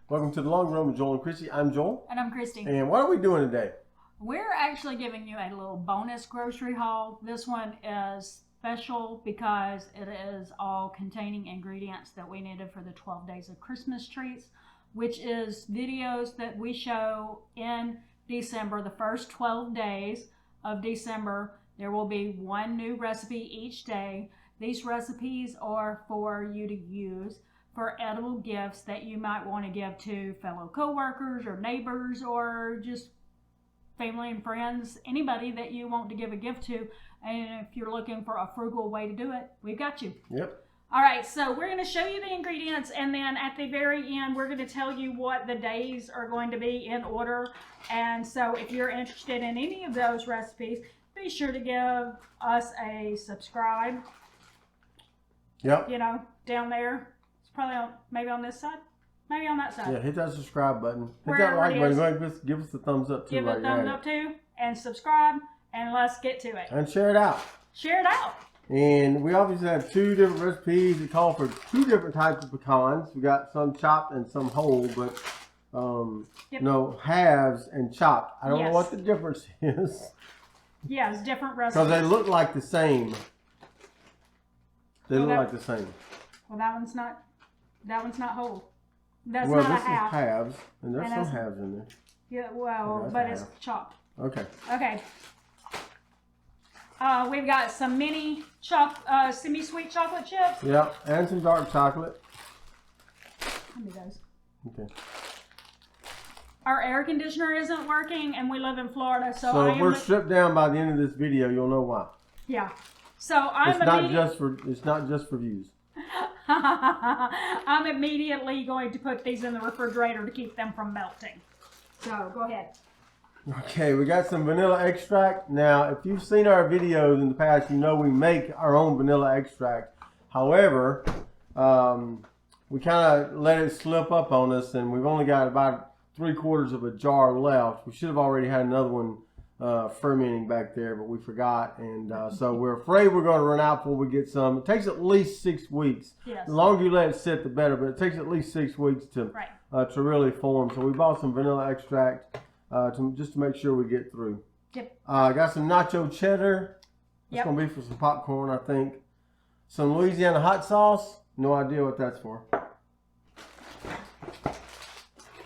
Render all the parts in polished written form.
Welcome to the Long Run with Joel and Christy. I'm Joel. And I'm Christy. And what are we doing today? We're actually giving you a little bonus grocery haul. This one is special because it is all containing ingredients that we needed for the 12 Days of Christmas Treats, which is videos that we show in December, the first 12 days of December. There will be one new recipe each day. These recipes are for you to use for edible gifts that you might want to give to fellow co-workers or neighbors or just family and friends, anybody that you want to give a gift to. And if you're looking for a frugal way to do it, we've got you. Yep. All right, so we're going to show you the ingredients, and then at the very end, we're going to tell you what the days are going to be in order. And so if you're interested in any of those recipes, be sure to give us a subscribe. Yep. You know, down there. It's probably on, maybe on this side, maybe on that side. Yeah, hit that subscribe button. Hit Wherever that like it button. is. Go ahead and give us a thumbs up too. Give it a thumbs up too, and subscribe, and let's get to it. And share it out. Share it out. And we obviously have two different recipes that call for two different types of pecans. We got some chopped and some whole, but Yep. no, halves and chopped. I don't know Yes. what the difference is Yeah, it's different because recipes. they look like the same. They Well, look that- like the same. Well, that one's not whole. That's Well, not this a half. is halves, and there's And some that's- halves in there. Yeah, well, that's but a it's half. chopped. Okay. Okay. We've got some mini semi-sweet chocolate chips. Yep, and some dark chocolate. Give me those. Okay. Our air conditioner isn't working, and we live in Florida, so I So if am. we're stripped down by the end of this video, you'll know why. Yeah. So I'm It's not just for views. I'm immediately going to put these in the refrigerator to keep them from melting. So go ahead. Okay, we got some vanilla extract. Now, if you've seen our videos in the past, you know we make our own vanilla extract. However, we kind of let it slip up on us, and we've only got about 3/4 of a jar left. We should have already had another one fermenting back there, but we forgot, and so we're afraid we're going to run out before we get some. It takes at least 6 weeks. Yes. The longer you let it sit, the better, but it takes at least 6 weeks to really form. So we bought some vanilla extract just to make sure we get through. Yep. Got some nacho cheddar. It's Yep. going to be for some popcorn, I think. Some Louisiana hot sauce. No idea what that's for.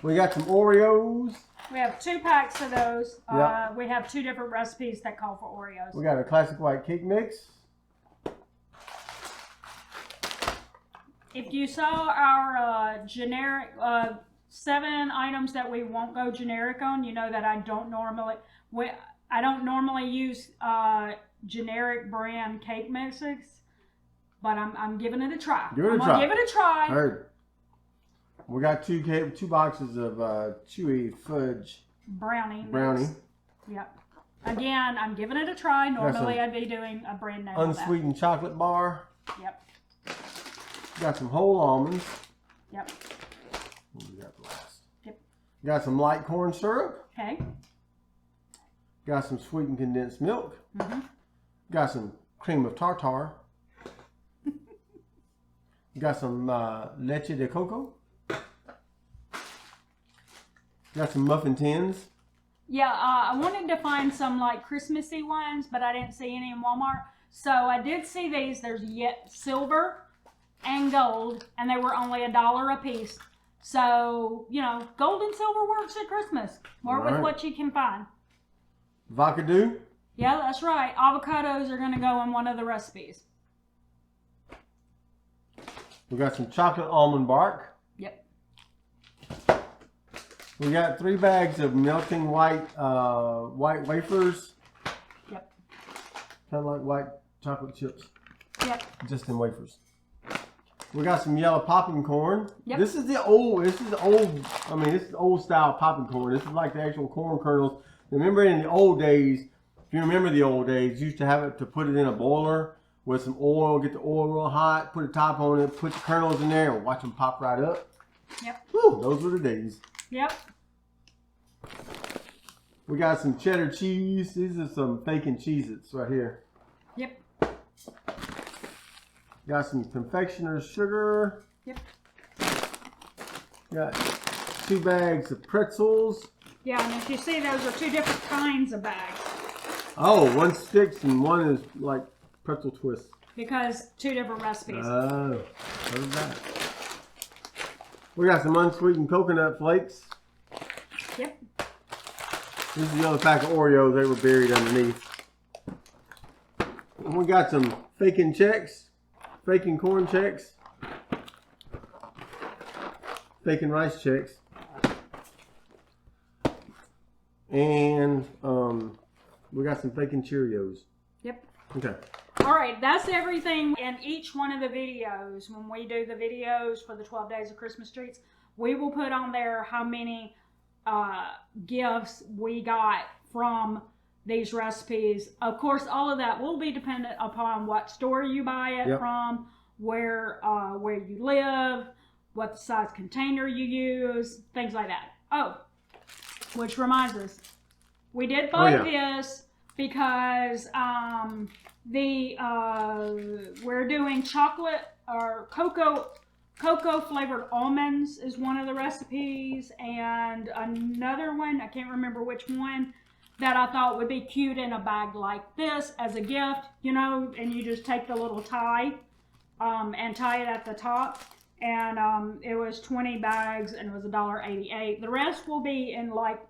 We got some Oreos. We have 2 packs of those. Yep. We have 2 different recipes that call for Oreos. We got a classic white cake mix. If you saw our generic 7 items that we won't go generic on, you know that I don't normally use generic brand cake mixes, but I'm giving it a try. Give it a I'm try. gonna give it a try. Heard. We got two boxes of chewy fudge Brownie. brownie. Yep. Again, I'm giving it a try. Normally, some I'd be doing a brand name. of that. Unsweetened chocolate bar. Yep. Got some whole almonds. Yep. What do we got last? Yep. Got some light corn syrup. Okay. Got some sweetened condensed milk. Mm-hmm. Got some cream of tartar. Got some leche de coco. Got some muffin tins. Yeah, I wanted to find some like Christmassy ones, but I didn't see any in Walmart. So I did see these. There's yet silver and gold, and they were only $1 a piece. So, you know, gold and silver works at Christmas. Work with Right. what you can find. Vacadoo. Yeah, that's right. Avocados are going to go in one of the recipes. We got some chocolate almond bark. Yep. We got 3 bags of melting white wafers. Yep. Kind of like white chocolate chips, Yep. just in wafers. We got some yellow popping corn. Yep. This is old style popping corn. This is like the actual corn kernels. Remember in the old days, if you remember the old days, you used to have it to put it in a boiler with some oil, get the oil real hot, put a top on it, put the kernels in there, and watch them pop right up. Yep. Whew, those were the days. Yep. We got some cheddar cheese. These are some bacon Cheez-Its right here. Yep. Got some confectioner's sugar. Yep. Got 2 bags of pretzels. Yeah, and if you see, those are 2 different kinds of bags Oh, one sticks and one is like pretzel twists. because 2 different recipes. Oh, heard that. We got some unsweetened coconut flakes. Yep. This is the other pack of Oreos. They were buried underneath. And we got some faking checks, faking corn checks, faking rice checks, and we got some faking Cheerios. Yep. Okay. All right, that's everything in each one of the videos. When we do the videos for the 12 Days of Christmas Treats, we will put on there how many gifts we got from these recipes. Of course, all of that will be dependent upon what store you buy it from, where you live, what the size container you use, things like that. Oh, which reminds us, we did buy this because we're doing chocolate or cocoa flavored almonds is one of the recipes, and another one, I can't remember which one, that I thought would be cute in a bag like this as a gift, you know, and you just take the little tie and tie it at the top. And it was 20 bags and it was $1.88. The rest will be in like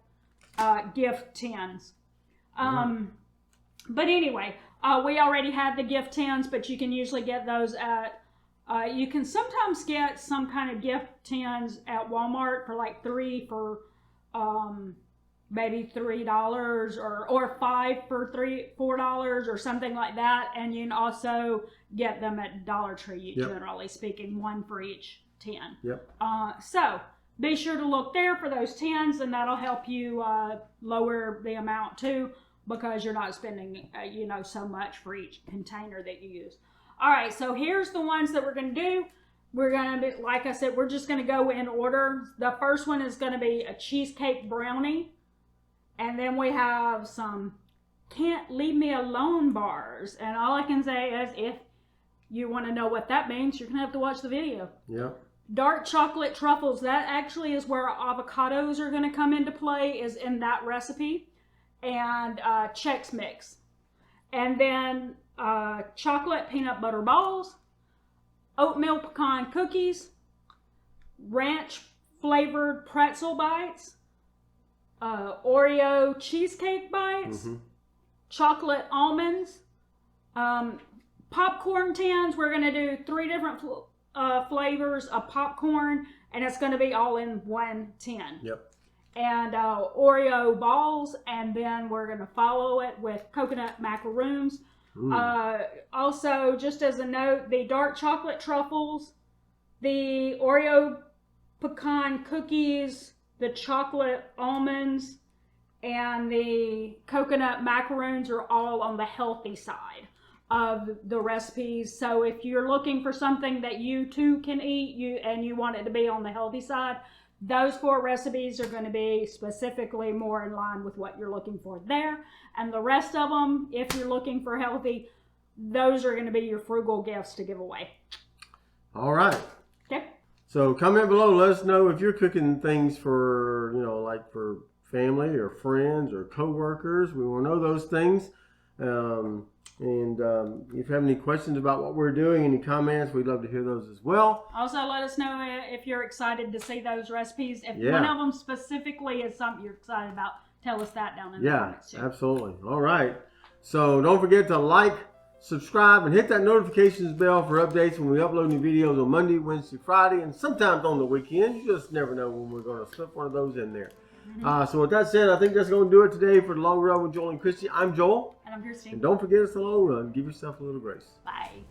gift tins. But anyway, we already had the gift tins, but you can usually get those at, you can sometimes get some kind of gift tins at Walmart for like 3 for maybe $3 or 5 for $4 or something like that. And you can also get them at Dollar Tree, generally speaking, 1 for each tin. So be sure to look there for those tins, and that'll help you lower the amount too, because you're not spending you know, so much for each container that you use. All right, so here's the ones that we're going to do. We're going to be, like I said, we're just going to go in order. The first one is going to be a cheesecake brownie. And then we have some Can't Leave Me Alone bars. And all I can say is, if you want to know what that means, you're going to have to watch the video. Dark chocolate truffles. That actually is where avocados are going to come into play, is in that recipe. And Chex Mix. And then chocolate peanut butter balls. Oatmeal pecan cookies. Ranch flavored pretzel bites. Oreo cheesecake bites, chocolate almonds, popcorn tins. We're going to do 3 different flavors of popcorn, and it's going to be all in 1 tin. And Oreo balls, and then we're going to follow it with coconut macaroons. Also, just as a note, the dark chocolate truffles, the Oreo pecan cookies, the chocolate almonds, and the coconut macaroons are all on the healthy side of the recipes. So if you're looking for something that you too can eat, and you want it to be on the healthy side, those 4 recipes are going to be specifically more in line with what you're looking for there. And the rest of them, if you're looking for healthy, those are going to be your frugal gifts to give away. All right. Okay. So comment below. Let us know if you're cooking things for, you know, like for family or friends or co-workers. We want to know those things. If you have any questions about what we're doing, any comments, we'd love to hear those as well. Also, let us know if you're excited to see those recipes. If one of them specifically is something you're excited about, tell us that down in the comments too. Absolutely. All right. So don't forget to like, subscribe, and hit that notifications bell for updates when we upload new videos on Monday, Wednesday, Friday, and sometimes on the weekend. You just never know when we're going to slip one of those in there. So with that said, I think that's going to do it today for the Long Run with Joel and Christy. I'm Joel. And I'm Christy. And don't forget, it's the long run. Give yourself a little grace. Bye.